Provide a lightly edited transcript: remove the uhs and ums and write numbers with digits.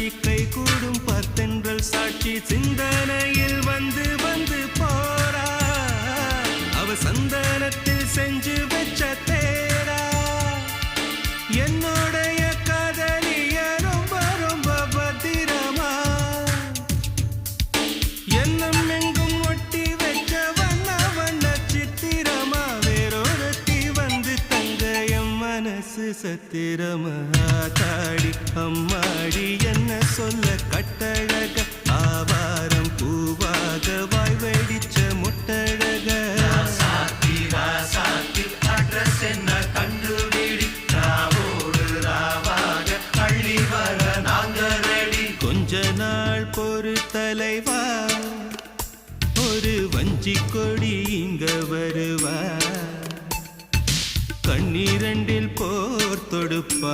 காட்சி கை கூடும் பார்த்தென்றல் சாட்சி சிந்தனையில் வந்து வந்து போறா அவ சந்தனத்தில் செஞ்சு வச்ச தேரா என்னுடைய காதலிய ரொம்ப ரொம்ப பத்திரமா என்னும் எங்கும் ஒட்டி வச்ச வண்ண வண்ண சித்திரமா வேறொருத்தி வந்து தங்க என் மனசு சத்திரமா தாடி அம்மாடி என்ன சொல்ல கட்டழக ஆவாரம் பூவாக வாய் வெடிச்ச முட்டழக அட்ரஸ் என்ன கண்டுபிடி ராவோடு ராவாக அள்ளி வர நாங்க ரெடி கொஞ்ச நாள் பொறு தலைவா ஒரு வஞ்சி கொடி இங்க வருவா கண்ணீரண்டில் போர் தொடுப்பா